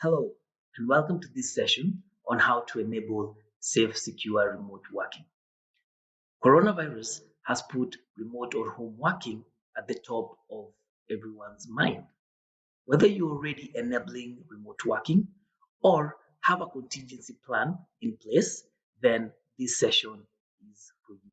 Hello, and welcome to this session on how to enable safe, secure remote working. Coronavirus has put remote or home working at the top of everyone's mind. Whether you're already enabling remote working or have a contingency plan in place, then this session is for you.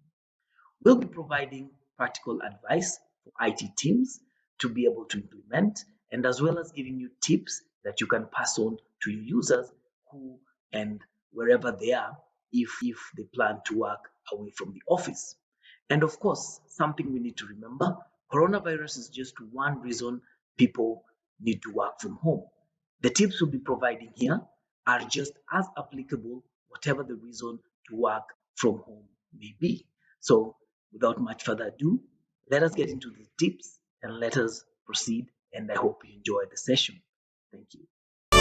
We'll be providing practical advice for IT teams to be able to implement, and as well as giving you tips that you can pass on to your users who and wherever they are if they plan to work away from the office. And of course, something we need to remember, coronavirus is just one reason people need to work from home. The tips we'll be providing here are just as applicable, whatever the reason to work from home may be. So, without much further ado, let us get into the tips and let us proceed. And I hope you enjoy the session. Thank you. My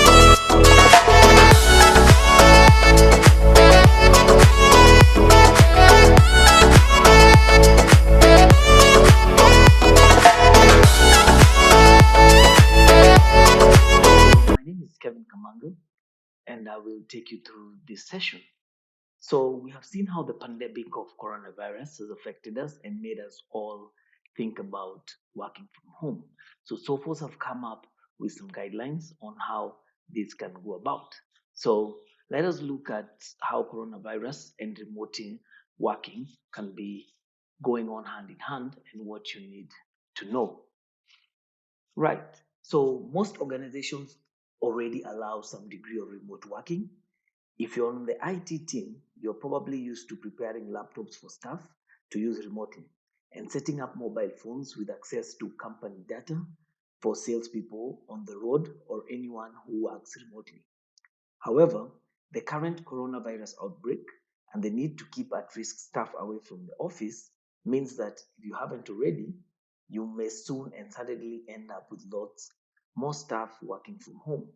name is Kevin Kamango, and I will take you through this session. So, we have seen how the pandemic of coronavirus has affected us and made us all think about working from home. So, Sophos have come up with some guidelines on how this can go about. So, let us look at how coronavirus and remote working can be going on hand in hand and what you need to know. Right. So, most organizations already allow some degree of remote working. If you're on the IT team, you're probably used to preparing laptops for staff to use remotely and setting up mobile phones with access to company data for salespeople on the road or anyone who works remotely. However, the current coronavirus outbreak and the need to keep at risk staff away from the office means that if you haven't already, you may soon and suddenly end up with lots more staff working from home.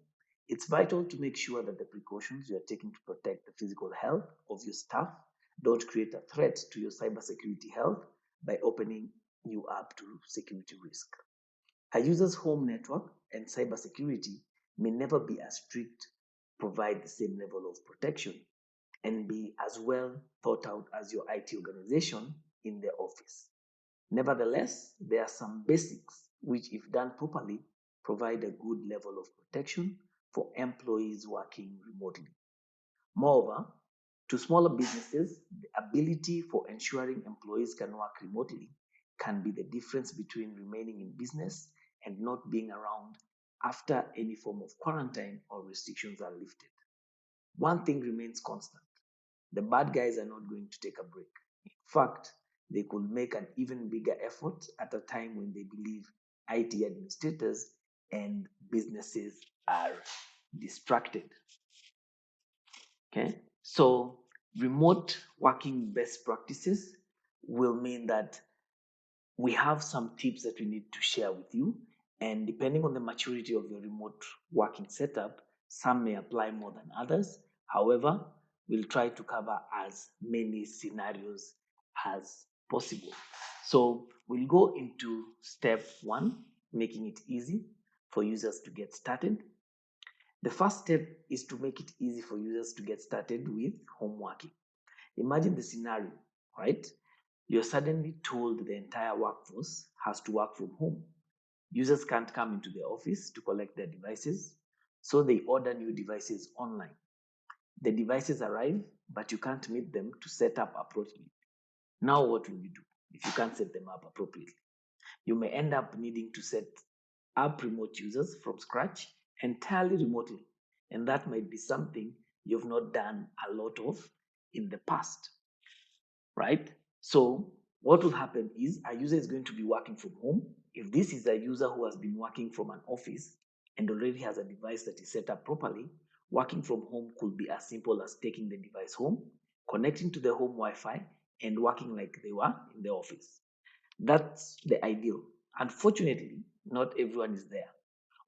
It's vital to make sure that the precautions you are taking to protect the physical health of your staff don't create a threat to your cybersecurity health by opening you up to security risk. A user's home network and cybersecurity may never be as strict, provide the same level of protection, and be as well thought out as your IT organization in the office. Nevertheless, there are some basics which, if done properly, provide a good level of protection for employees working remotely. Moreover, to smaller businesses, the ability for ensuring employees can work remotely can be the difference between remaining in business and not being around after any form of quarantine or restrictions are lifted. One thing remains constant: the bad guys are not going to take a break. In fact, they could make an even bigger effort at a time when they believe IT administrators and businesses are distracted. Okay, so remote working best practices will mean that we have some tips that we need to share with you, and depending on the maturity of your remote working setup, some may apply more than others. However, we'll try to cover as many scenarios as possible. So we'll go into step one, making it easy for users to get started. The first step is to make it easy for users to get started with home working. Imagine the scenario, right? You're suddenly told the entire workforce has to work from home. Users can't come into the office to collect their devices, so they order new devices online. The devices arrive, but you can't meet them to set up appropriately. Now, what will you do if you can't set them up appropriately? You may end up needing to set up remote users from scratch entirely remotely, and that might be something you've not done a lot of in the past, right? So what will happen is a user is going to be working from home. If this is a user who has been working from an office and already has a device that is set up properly, working from home could be as simple as taking the device home, connecting to the home Wi-Fi, and working like they were in the office. That's the ideal. Unfortunately, not everyone is there.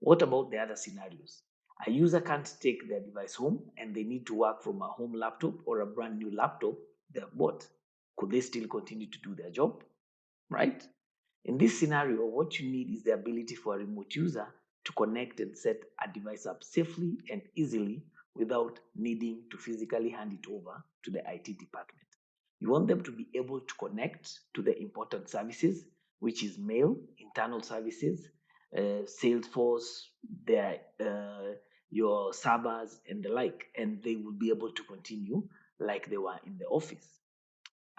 What about the other scenarios? A user can't take their device home and they need to work from a home laptop or a brand new laptop they have bought. Could they still continue to do their job? Right? In this scenario, what you need is the ability for a remote user to connect and set a device up safely and easily without needing to physically hand it over to the IT department. You want them to be able to connect to the important services, which is mail, internal services, Salesforce, your servers, and the like, and they will be able to continue like they were in the office.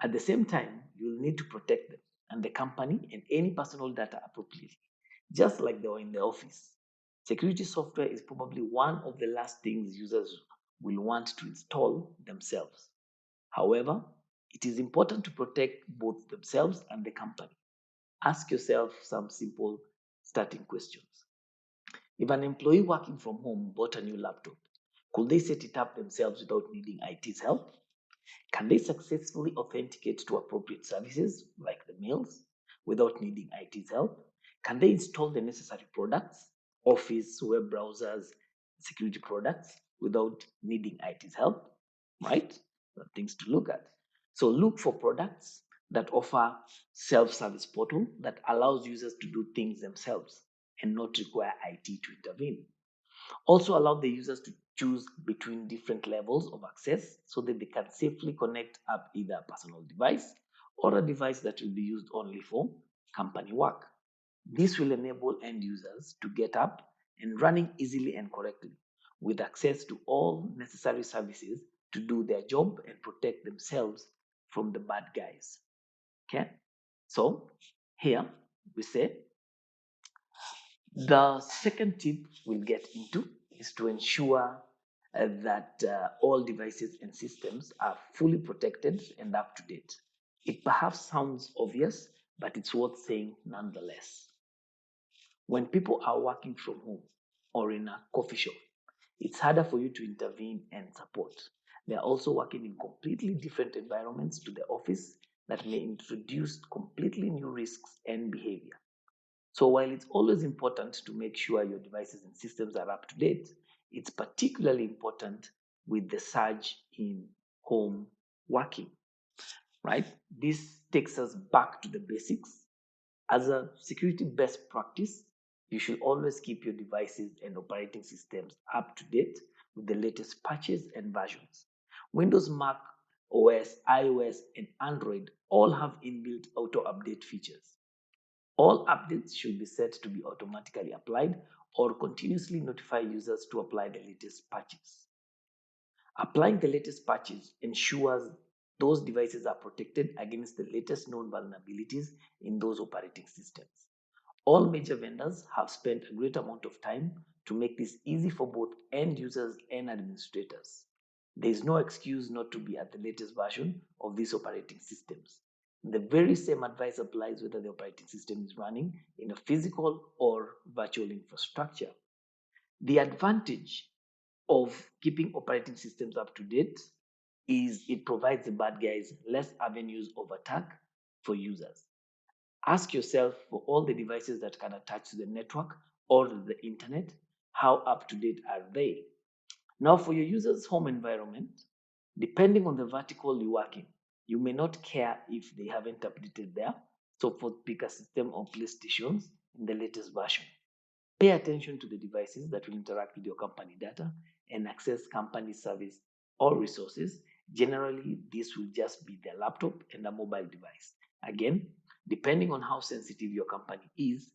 At the same time, you'll need to protect them and the company and any personal data appropriately, just like they were in the office. Security software is probably one of the last things users will want to install themselves. However, it is important to protect both themselves and the company. Ask yourself some simple starting questions. If an employee working from home bought a new laptop, could they set it up themselves without needing IT's help? Can they successfully authenticate to appropriate services like the mails without needing IT's help? Can they install the necessary products, Office, web browsers, security products without needing IT's help? Right? Things to look at. So look for products that offer self-service portal that allows users to do things themselves and not require IT to intervene. Also allow the users to choose between different levels of access so that they can safely connect up either a personal device or a device that will be used only for company work. This will enable end users to get up and running easily and correctly with access to all necessary services to do their job and protect themselves from the bad guys. Okay? So here we say the second tip we'll get into is to ensure that all devices and systems are fully protected and up to date. It perhaps sounds obvious, but it's worth saying nonetheless. When people are working from home or in a coffee shop, it's harder for you to intervene and support. They are also working in completely different environments to the office that may introduce completely new risks and behavior. So while it's always important to make sure your devices and systems are up to date, it's particularly important with the surge in home working, right? This takes us back to the basics. As a security best practice, you should always keep your devices and operating systems up to date with the latest patches and versions. Windows, Mac OS, iOS, and Android all have inbuilt auto update features. All updates should be set to be automatically applied or continuously notify users to apply the latest patches. Applying the latest patches ensures those devices are protected against the latest known vulnerabilities in those operating systems. All major vendors have spent a great amount of time to make this easy for both end users and administrators. There is no excuse not to be at the latest version of these operating systems. The very same advice applies whether the operating system is running in a physical or virtual infrastructure. The advantage of keeping operating systems up to date is it provides the bad guys less avenues of attack for users. Ask yourself for all the devices that can attach to the network or the internet, how up to date are they? Now, for your user's home environment, depending on the vertical you work in, you may not care if they haven't updated their Sophos speaker system or PlayStations in the latest version. Pay attention to the devices that will interact with your company data and access company service or resources. Generally, this will just be their laptop and a mobile device. Again, depending on how sensitive your company is,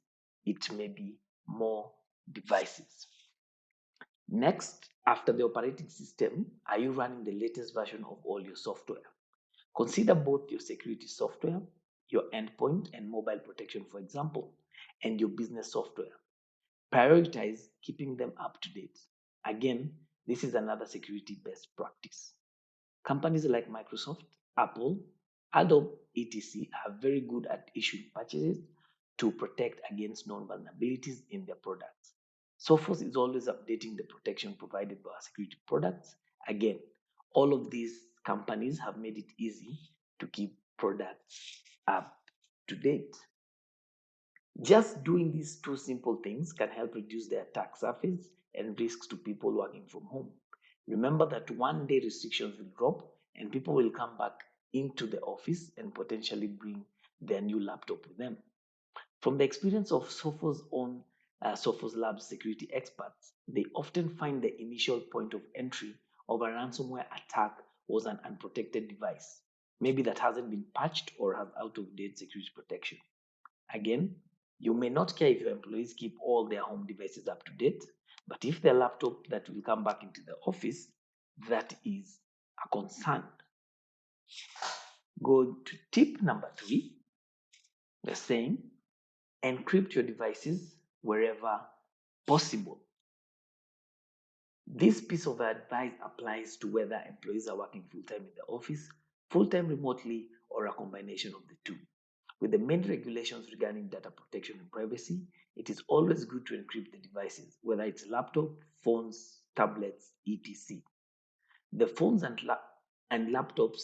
it may be more devices. Next, after the operating system, are you running the latest version of all your software? Consider both your security software, your endpoint and mobile protection, for example, and your business software. Prioritize keeping them up to date. Again, this is another security best practice. Companies like Microsoft, Apple, Adobe, etc. are very good at issuing patches to protect against known vulnerabilities in their products. Sophos is always updating the protection provided by our security products. Again, all of these companies have made it easy to keep products up to date. Just doing these two simple things can help reduce the attack surface and risks to people working from home. Remember that one day restrictions will drop and people will come back into the office and potentially bring their new laptop with them. From the experience of Sophos' own Sophos Labs security experts, they often find the initial point of entry of a ransomware attack was an unprotected device, maybe that hasn't been patched or has out of date security protection. Again, you may not care if your employees keep all their home devices up to date, but if their laptop that will come back into the office, that is a concern. Go to tip number 3, the saying, encrypt your devices wherever possible. This piece of advice applies to whether employees are working full-time in the office, full-time remotely, or a combination of the two. With the main regulations regarding data protection and privacy, it is always good to encrypt the devices, whether it's laptop, phones, tablets, etc. The phones and laptops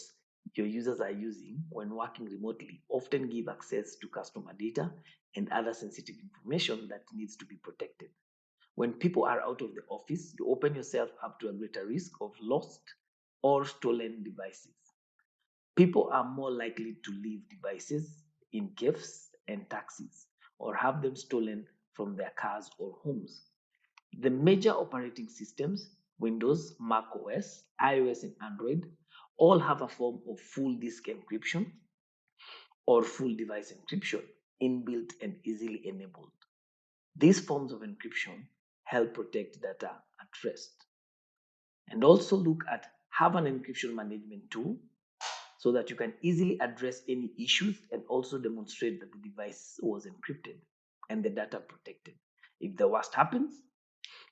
your users are using when working remotely often give access to customer data and other sensitive information that needs to be protected. When people are out of the office, you open yourself up to a greater risk of lost or stolen devices. People are more likely to leave devices in cafes and taxis or have them stolen from their cars or homes. The major operating systems, Windows, Mac OS, iOS, and Android, all have a form of full disk encryption or full device encryption, inbuilt and easily enabled. These forms of encryption help protect data at rest. And also look at have an encryption management tool so that you can easily address any issues and also demonstrate that the device was encrypted and the data protected. If the worst happens,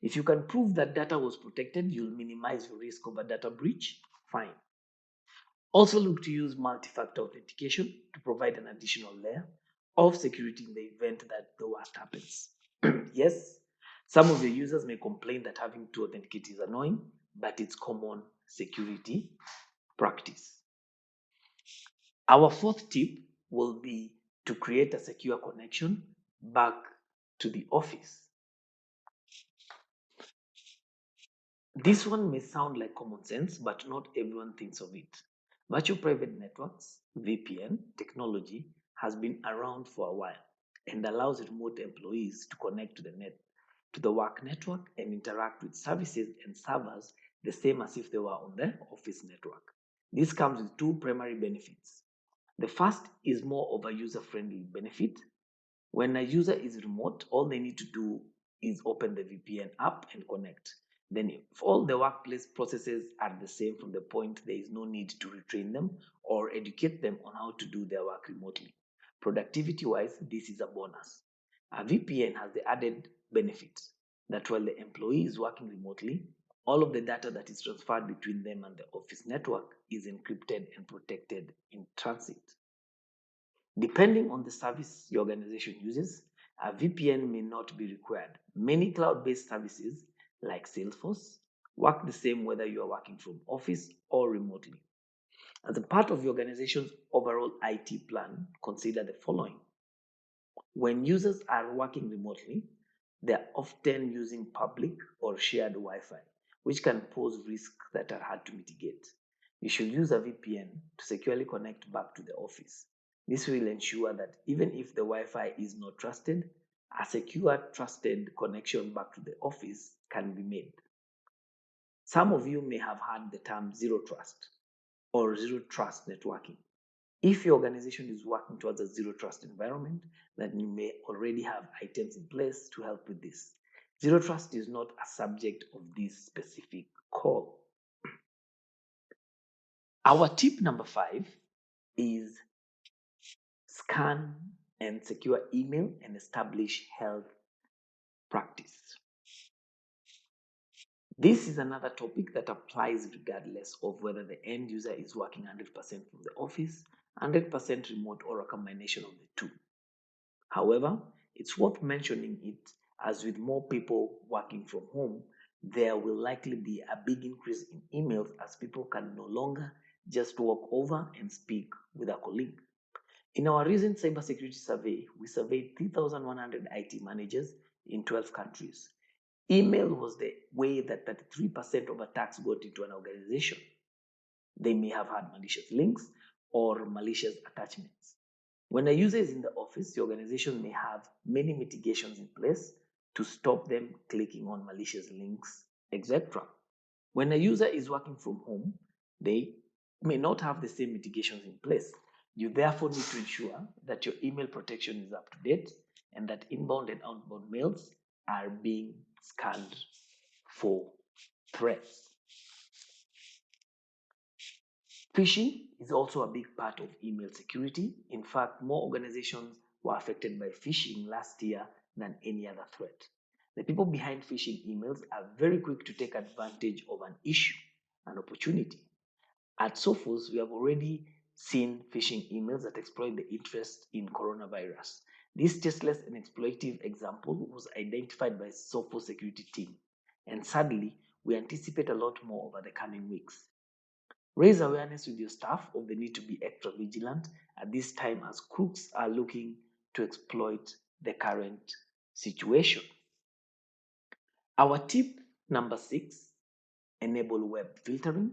if you can prove that data was protected, you'll minimize your risk of a data breach. Fine. Also look to use multi-factor authentication to provide an additional layer of security in the event that the worst happens. Yes, some of your users may complain that having to authenticate is annoying, but it's common security practice. Our fourth tip will be to create a secure connection back to the office. This one may sound like common sense, but not everyone thinks of it. Virtual private networks, VPN technology, has been around for a while and allows remote employees to connect to the work network and interact with services and servers the same as if they were on the office network. This comes with two primary benefits. The first is more of a user-friendly benefit. When a user is remote, all they need to do is open the VPN app and connect. Then if all the workplace processes are the same from the point, there is no need to retrain them or educate them on how to do their work remotely. Productivity-wise, this is a bonus. A VPN has the added benefit that while the employee is working remotely, all of the data that is transferred between them and the office network is encrypted and protected in transit. Depending on the service your organization uses, a VPN may not be required. Many cloud-based services like Salesforce work the same whether you are working from office or remotely. As a part of your organization's overall IT plan, consider the following. When users are working remotely, they are often using public or shared Wi-Fi, which can pose risks that are hard to mitigate. You should use a VPN to securely connect back to the office. This will ensure that even if the Wi-Fi is not trusted, a secure, trusted connection back to the office can be made. Some of you may have heard the term zero trust or zero trust networking. If your organization is working towards a zero trust environment, then you may already have items in place to help with this. Zero trust is not a subject of this specific call. Our tip number 5 is scan and secure email and establish health practice. This is another topic that applies regardless of whether the end user is working 100% from the office, 100% remote, or a combination of the two. However, it's worth mentioning it as with more people working from home, there will likely be a big increase in emails as people can no longer just walk over and speak with a colleague. In our recent cybersecurity survey, we surveyed 3,100 IT managers in 12 countries. Email was the way that 33% of attacks got into an organization. They may have had malicious links or malicious attachments. When a user is in the office, the organization may have many mitigations in place to stop them clicking on malicious links, etc. When a user is working from home, they may not have the same mitigations in place. You therefore need to ensure that your email protection is up to date and that inbound and outbound mails are being scanned for threats. Phishing is also a big part of email security. In fact, more organizations were affected by phishing last year than any other threat. The people behind phishing emails are very quick to take advantage of an issue, an opportunity. At Sophos, we have already seen phishing emails that exploit the interest in coronavirus. This tasteless and exploitative example was identified by Sophos security team, and sadly, we anticipate a lot more over the coming weeks. Raise awareness with your staff of the need to be extra vigilant at this time as crooks are looking to exploit the current situation. Our tip number 6, enable web filtering.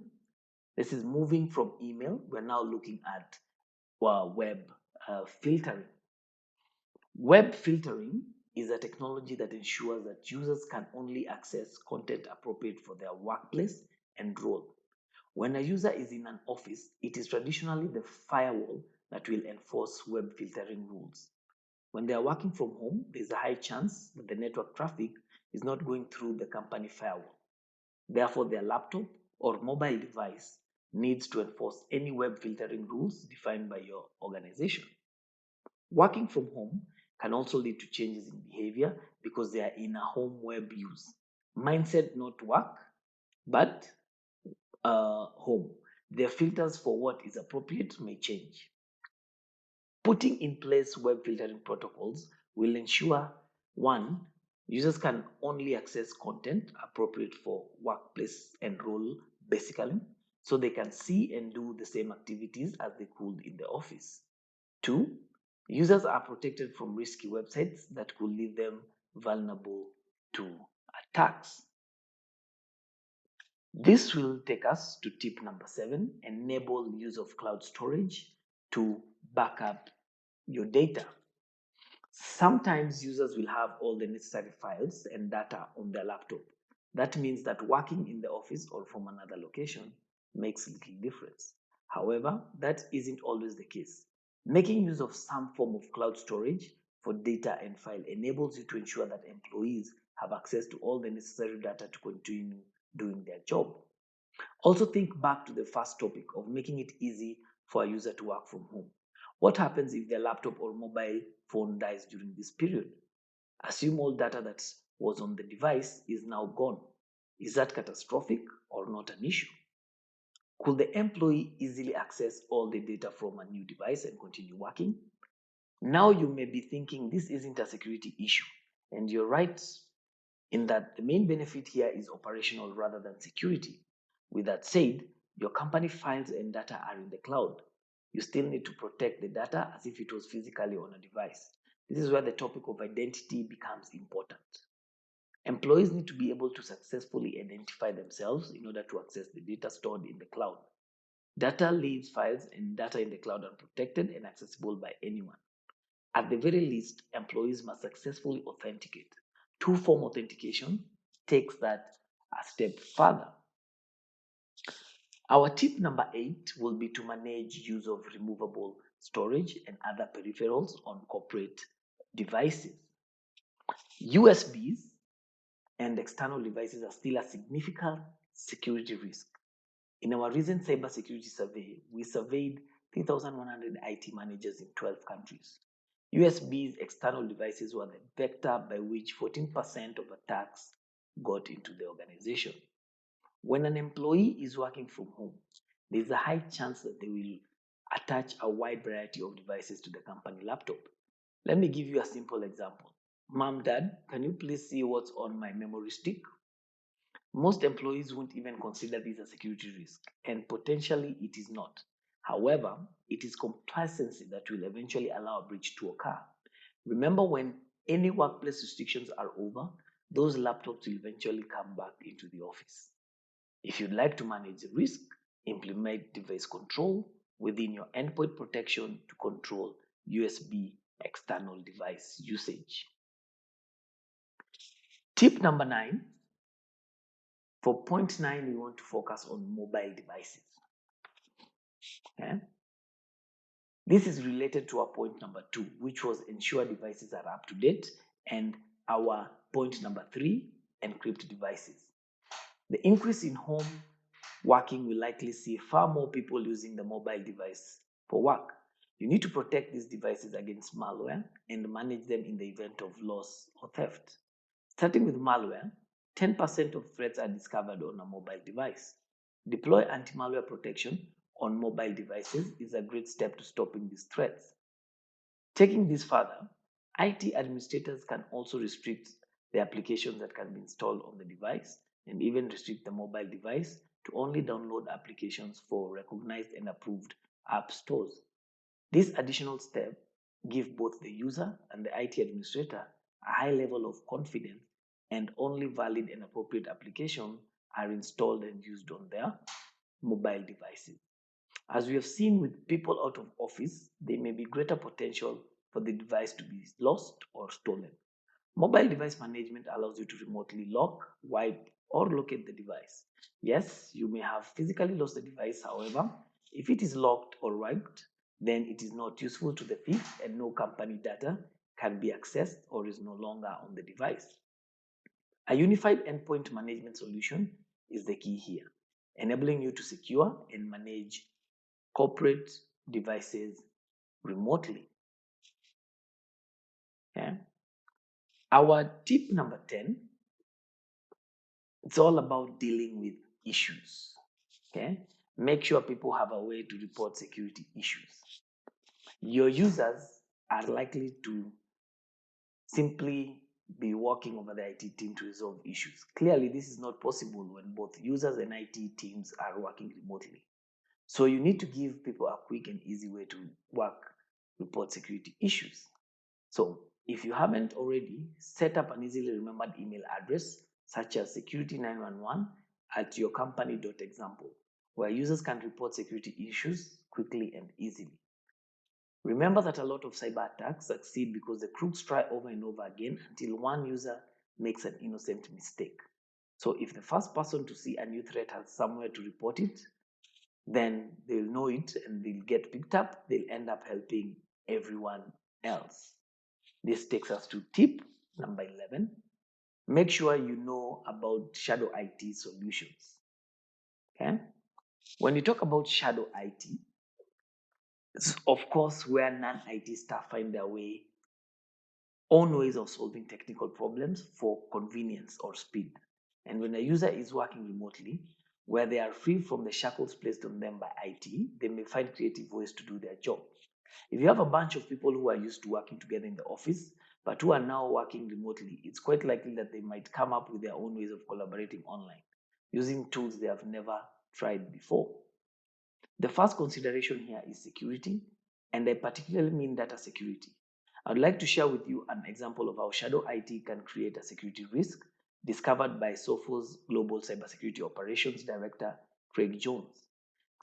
This is moving from email. We're now looking at web filtering. Web filtering is a technology that ensures that users can only access content appropriate for their workplace and role. When a user is in an office, it is traditionally the firewall that will enforce web filtering rules. When they are working from home, there is a high chance that the network traffic is not going through the company firewall. Therefore, their laptop or mobile device needs to enforce any web filtering rules defined by your organization. Working from home can also lead to changes in behavior because they are in a home web use. Mindset not work, but home. Their filters for what is appropriate may change. Putting in place web filtering protocols will ensure, one, users can only access content appropriate for workplace and role, basically, so they can see and do the same activities as they could in the office. Two, users are protected from risky websites that could leave them vulnerable to attacks. This will take us to tip number 7, enable use of cloud storage to back up your data. Sometimes users will have all the necessary files and data on their laptop. That means that working in the office or from another location makes little difference. However, that isn't always the case. Making use of some form of cloud storage for data and file enables you to ensure that employees have access to all the necessary data to continue doing their job. Also, think back to the first topic of making it easy for a user to work from home. What happens if their laptop or mobile phone dies during this period? Assume all data that was on the device is now gone. Is that catastrophic or not an issue? Could the employee easily access all the data from a new device and continue working? Now you may be thinking this isn't a security issue, and you're right in that the main benefit here is operational rather than security. With that said, your company files and data are in the cloud. You still need to protect the data as if it was physically on a device. This is where the topic of identity becomes important. Employees need to be able to successfully identify themselves in order to access the data stored in the cloud. Data leaves files and data in the cloud are protected and accessible by anyone. At the very least, employees must successfully authenticate. Two-form authentication takes that a step further. Our tip number 8 will be to manage use of removable storage and other peripherals on corporate devices. USBs and external devices are still a significant security risk. In our recent cybersecurity survey, we surveyed 3,100 IT managers in 12 countries. USBs, external devices, were the vector by which 14% of attacks got into the organization. When an employee is working from home, there is a high chance that they will attach a wide variety of devices to the company laptop. Let me give you a simple example. Mom, Dad, can you please see what's on my memory stick? Most employees won't even consider this a security risk, and potentially it is not. However, it is complacency that will eventually allow a breach to occur. Remember, when any workplace restrictions are over, those laptops will eventually come back into the office. If you'd like to manage the risk, implement device control within your endpoint protection to control USB external device usage. Tip number 9. For point 9, we want to focus on mobile devices. Okay? This is related to our point number 2, which was ensure devices are up to date, and our point number 3, encrypt devices. The increase in home working will likely see far more people using the mobile device for work. You need to protect these devices against malware and manage them in the event of loss or theft. Starting with malware, 10% of threats are discovered on a mobile device. Deploy anti-malware protection on mobile devices is a great step to stopping these threats. Taking this further, IT administrators can also restrict the applications that can be installed on the device and even restrict the mobile device to only download applications for recognized and approved app stores. This additional step gives both the user and the IT administrator a high level of confidence, and only valid and appropriate applications are installed and used on their mobile devices. As we have seen with people out of office, there may be greater potential for the device to be lost or stolen. Mobile device management allows you to remotely lock, wipe, or locate the device. Yes, you may have physically lost the device, however, if it is locked or wiped, then it is not useful to the thief and no company data can be accessed or is no longer on the device. A unified endpoint management solution is the key here, enabling you to secure and manage corporate devices remotely. Okay? Our tip number 10, it's all about dealing with issues. Okay? Make sure people have a way to report security issues. Your users are likely to simply be working over the IT team to resolve issues. Clearly, this is not possible when both users and IT teams are working remotely. So you need to give people a quick and easy way to report security issues. So if you haven't already, set up an easily remembered email address such as security911@yourcompany.example, where users can report security issues quickly and easily. Remember that a lot of cyber attacks succeed because the crooks try over and over again until one user makes an innocent mistake. So if the first person to see a new threat has somewhere to report it, then they'll know it and they'll get picked up. They'll end up helping everyone else. This takes us to tip number 11. Make sure you know about shadow IT solutions. Okay? When you talk about shadow IT, it's of course where non-IT staff find their own ways of solving technical problems for convenience or speed. And when a user is working remotely, where they are free from the shackles placed on them by IT, they may find creative ways to do their job. If you have a bunch of people who are used to working together in the office, but who are now working remotely, it's quite likely that they might come up with their own ways of collaborating online, using tools they have never tried before. The first consideration here is security, and I particularly mean data security. I'd like to share with you an example of how shadow IT can create a security risk discovered by Sophos Global Cybersecurity Operations Director Craig Jones.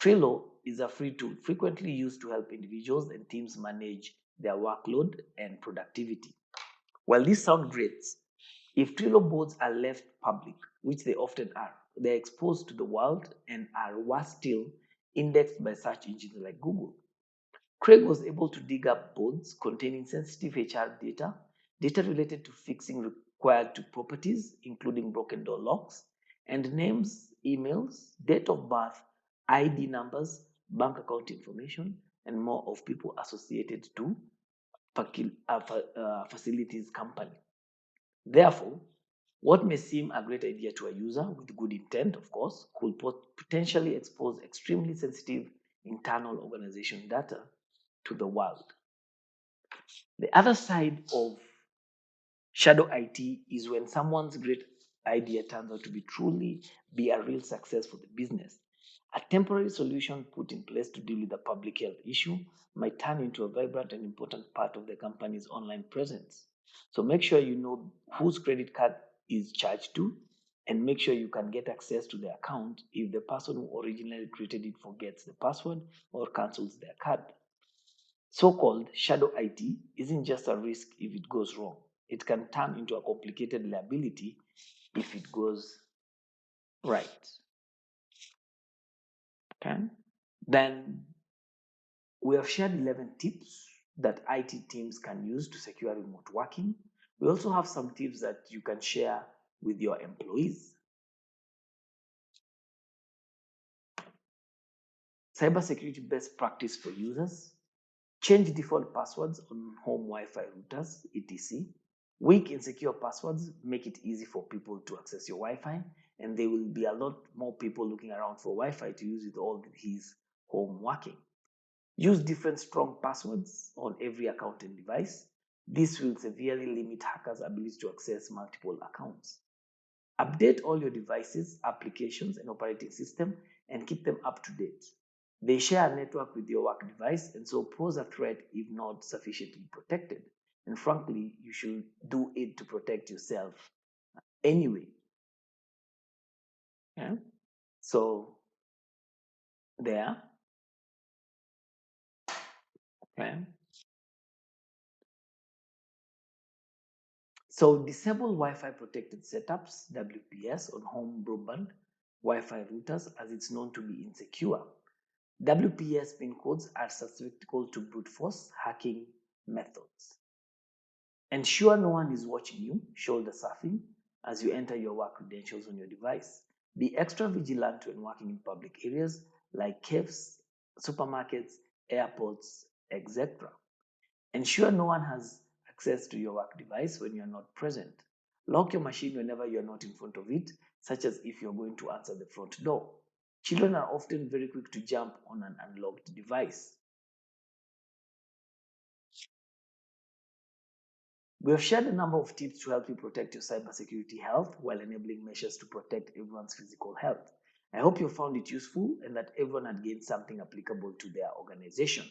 Trello is a free tool frequently used to help individuals and teams manage their workload and productivity. While these sound great, if Trello boards are left public, which they often are, they're exposed to the world and are worse still, indexed by search engines like Google. Craig was able to dig up boards containing sensitive HR data, data related to fixing required to properties, including broken door locks, and names, emails, date of birth, ID numbers, bank account information, and more of people associated to facilities company. Therefore, what may seem a great idea to a user with good intent, of course, could potentially expose extremely sensitive internal organization data to the world. The other side of shadow IT is when someone's great idea turns out to be a real success for the business. A temporary solution put in place to deal with a public health issue might turn into a vibrant and important part of the company's online presence. So make sure you know whose credit card is charged to, and make sure you can get access to the account if the person who originally created it forgets the password or cancels their card. So-called shadow IT isn't just a risk if it goes wrong. It can turn into a complicated liability if it goes right. Okay. Then we have shared 11 tips that IT teams can use to secure remote working. We also have some tips that you can share with your employees. Cybersecurity best practice for users. Change default passwords on home Wi-Fi routers, etc. Weak insecure passwords make it easy for people to access your Wi-Fi, and there will be a lot more people looking around for Wi-Fi to use with all his home working. Use different strong passwords on every account and device. This will severely limit hackers' ability to access multiple accounts. Update all your devices, applications, and operating system and keep them up to date. They share a network with your work device and so pose a threat if not sufficiently protected. And frankly, you should do it to protect yourself anyway. Yeah? So there. Okay. So disable Wi-Fi protected setups, WPS, on home broadband Wi-Fi routers as it's known to be insecure. WPS pin codes are susceptible to brute force hacking methods. Ensure no one is watching you shoulder surfing as you enter your work credentials on your device. Be extra vigilant when working in public areas like caves, supermarkets, airports, etc. Ensure no one has access to your work device when you're not present. Lock your machine whenever you're not in front of it, such as if you're going to answer the front door. Children are often very quick to jump on an unlocked device. We have shared a number of tips to help you protect your cybersecurity health while enabling measures to protect everyone's physical health. I hope you found it useful and that everyone had gained something applicable to their organization.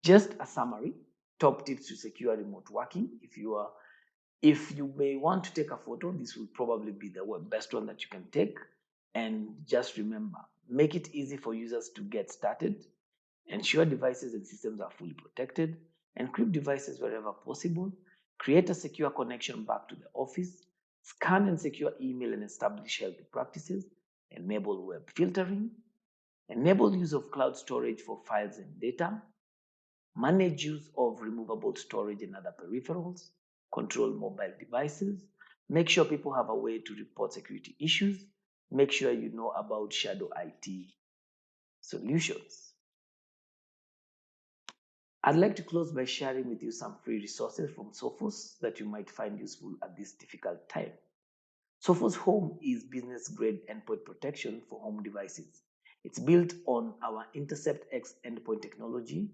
Just a summary, top tips to secure remote working. If you may want to take a photo, this will probably be the best one that you can take. And just remember, make it easy for users to get started. Ensure devices and systems are fully protected. Encrypt devices wherever possible. Create a secure connection back to the office. Scan and secure email and establish healthy practices. Enable web filtering. Enable use of cloud storage for files and data. Manage use of removable storage and other peripherals. Control mobile devices. Make sure people have a way to report security issues. Make sure you know about shadow IT solutions. I'd like to close by sharing with you some free resources from Sophos that you might find useful at this difficult time. Sophos Home is business-grade endpoint protection for home devices. It's built on our Intercept X endpoint technology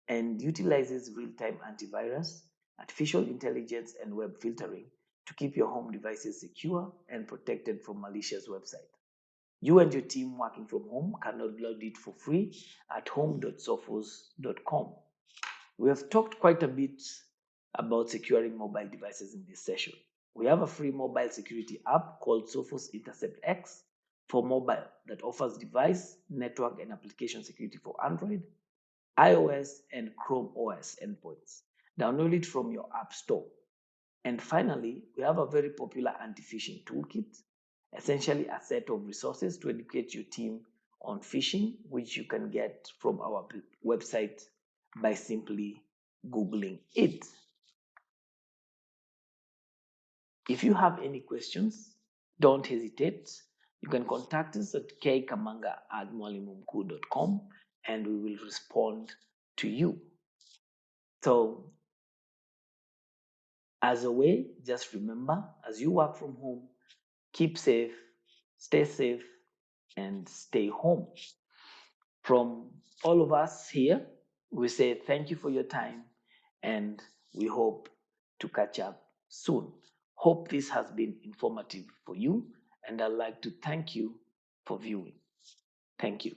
and utilizes real-time antivirus, artificial intelligence, and web filtering to keep your home devices secure and protected from malicious websites. You and your team working from home can download it for free at home.sophos.com. We have talked quite a bit about securing mobile devices in this session. We have a free mobile security app called Sophos Intercept X for mobile that offers device, network, and application security for Android, iOS, and Chrome OS endpoints. Download it from your App Store. And finally, we have a very popular anti-phishing toolkit, essentially a set of resources to educate your team on phishing, which you can get from our website by simply Googling it. If you have any questions, don't hesitate. You can contact us at kkamanga@mwalimumkuu.com and we will respond to you. So, as a way, just remember, as you work from home, keep safe, and stay home. From all of us here, we say thank you for your time and we hope to catch up soon. Hope this has been informative for you and I'd like to thank you for viewing. Thank you.